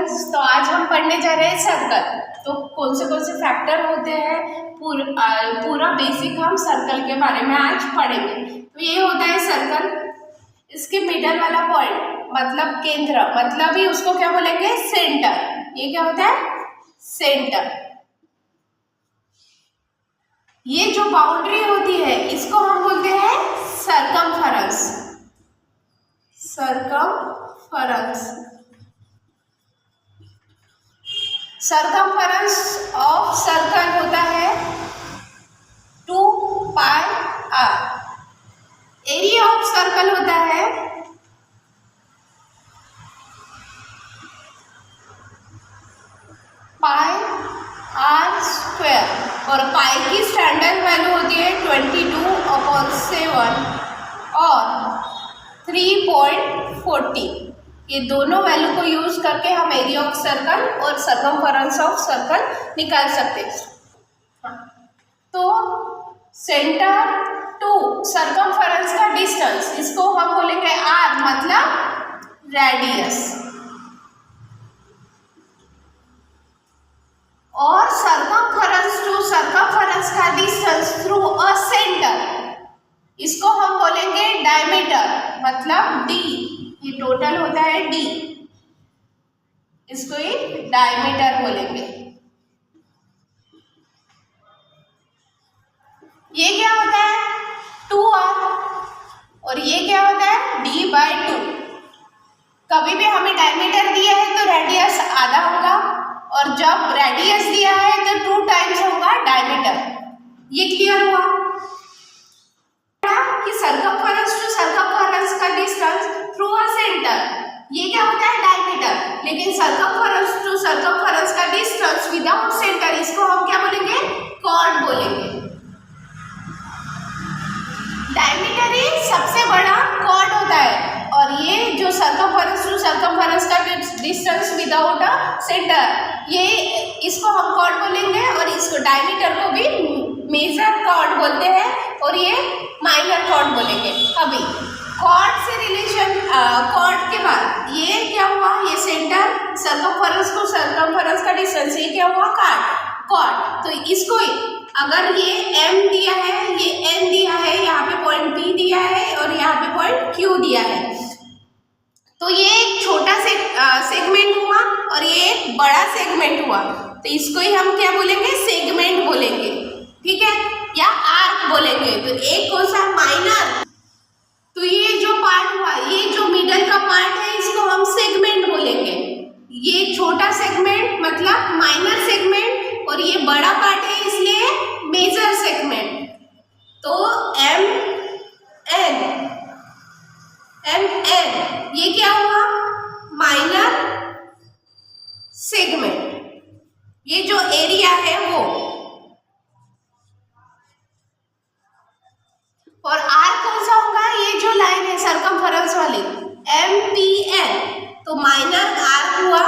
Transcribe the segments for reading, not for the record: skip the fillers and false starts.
Students, तो आज हम पढ़ने जा रहे हैं सर्कल। तो कौन से फैक्टर होते हैं, पूरा बेसिक हम सर्कल के बारे में आज पढ़ेंगे। तो ये होता है सर्कल, इसके मिडल वाला पॉइंट मतलब केंद्र, मतलब ही उसको क्या बोलेंगे, सेंटर। ये क्या होता है, सेंटर। ये जो बाउंड्री होती है इसको हम बोलते हैं सर्कमफेरेंस। सर्कमफेरेंस ऑफ सर्कल होता है 2πr। एरिया ऑफ सर्कल होता है πr² और पाई की स्टैंडर्ड वैल्यू होती है 22/7 और 3.40। ये दोनों वैल्यू को यूज करके हम एरिया ऑफ सर्कल और सर्कमफेरेंस ऑफ सर्कल निकाल सकते हैं। तो सेंटर टू सर्कमफेरेंस का डिस्टेंस, इसको हम बोलेंगे r, मतलब रेडियस। और सर्कमफेरेंस टू सर्कमफेरेंस का डिस्टेंस थ्रू अ सेंटर, इसको हम बोलेंगे डायमीटर, मतलब d। ये टोटल होता है d, इसको ही डायमीटर बोलेंगे। ये क्या होता है 2r और ये क्या होता है d/2। कभी भी हमें डायमीटर दिया है तो रेडियस आधा होगा, और जब रेडियस दिया है तो 2 टाइम्स होगा डायमीटर। ये क्लियर हुआ कि सर्कमफेरेंस टू सर्कमफेरेंस का डिस्टेंस थ्रू अ सेंटर, ये क्या होता है डायमीटर। लेकिन सर्कमफेरेंस टू सर्कमफेरेंस का डिस्टेंस विदाउट सेंटर, इसको हम क्या बोलेंगे, कॉर्ड बोलेंगे। डायमीटर ही सबसे बड़ा कॉर्ड होता है, और ये जो सर्कमफेरेंस टू सर्कमफेरेंस का डिस्टेंस विदाउट अ सेंटर, ये इसको हम कॉर्ड बोलेंगे। और इसको डायमीटर को भी मेजर कॉर्ड बोलते हैं और ये माइनर कॉर्ड बोलेंगे। अभी कॉर्ड से रिलेशन, कॉर्ड के बाद ये क्या हुआ, ये सेंटर सर्कमफेरेंस टू सर्कमफेरेंस का डिस्टेंस, ये क्या हुआ, कॉर्ड। तो इसको अगर ये m दिया है, ये n दिया है, यहाँ पे पॉइंट P दिया है और यहाँ पे पॉइंट Q दिया है, तो ये एक छोटा सेगमेंट हुआ और ये एक बड़ा सेगमेंट हुआ। तो इसको ही हम क्या बोलेंगे, सेगमेंट बोलेंगे, ठीक है, या आर्क बोलेंगे। तो एक कौन सा, माइनर। तो ये जो पार्ट हुआ, ये जो मिडल का पार्ट है, इसको हम सेगमेंट बोलेंगे। ये छोटा सेगमेंट मतलब माइनर सेगमेंट, और ये बड़ा पार्ट है इसलिए मेजर सेगमेंट। तो MN ये क्या हुआ, माइनर सेगमेंट। ये जो एरिया है वो, और R कौन सा होगा, ये जो लाइन है सर्कमफेरेंस वाली, MPN। तो माइनर R हुआ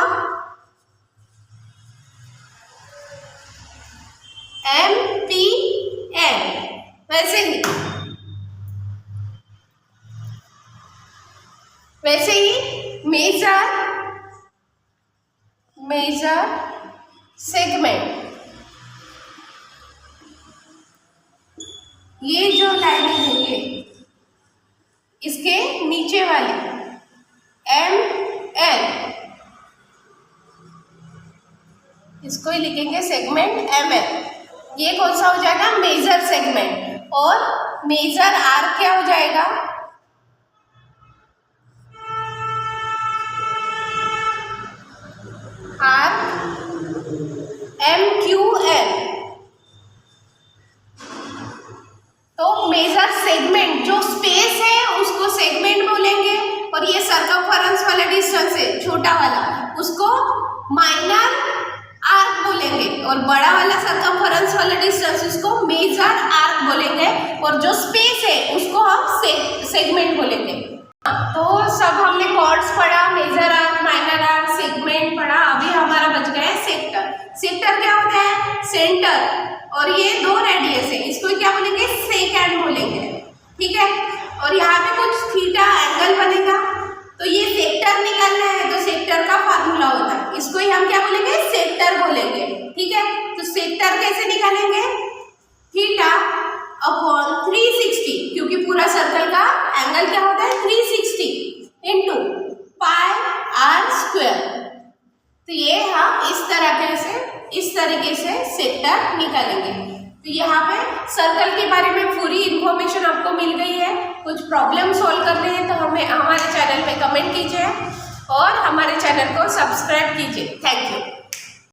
MPN। वैसे ही मेजर सेगमेंट, ये जो लाइन है ये इसके नीचे वाली MN, इसको ही लिखेंगे सेगमेंट MN। ये कौन सा हो जाएगा, मेजर सेगमेंट। और मेजर R क्या हो जाएगा, R MQN। तो मेजर सेगमेंट, जो स्पेस है उसको सेगमेंट बोलेंगे, और ये सर्कमफेरेंस वाला डिस्टेंस है छोटा वाला, उसको माइनर आर्क बोलेंगे, और बड़ा वाला सर्कमफेरेंस वाला डिस्टेंस उसको मेजर आर्क बोलेंगे, और जो स्पेस है उसको हम सेगमेंट बोलेंगे। तो सब हमने कॉर्ड्स पढ़ा, major arc, minor arc, segment पढ़ा। अभी हमारा बच गया है सेक्टर। सेक्टर क्या होता है, सेंटर, और ये 2 रेडियस है, इसको क्या बोलेंगे, सेकेंड बोलेंगे, ठीक है। और यहाँ पे कुछ थीटा एंगल बनेगा, तो ये सेक्टर निकालना है तो सेक्टर का फार्मूला होता है, इसको सेक्टर कैसे निकालेंगे? थीटा अपॉन 360, क्योंकि पूरा सर्कल का एंगल क्या होता है? 360 इंटू पाई आर स्क्वायर। तो ये हम इस तरीके से सेक्टर निकालेंगे। तो यहाँ पे सर्कल के बारे में पूरी इंफॉर्मेशन आपको मिल गई है। कुछ प्रॉब्लम सॉल्व करने हैं तो हमें हमारे चैनल पे कमेंट कीजिए और हमारे चैनल को सब्सक्राइब कीजिए। Thank you.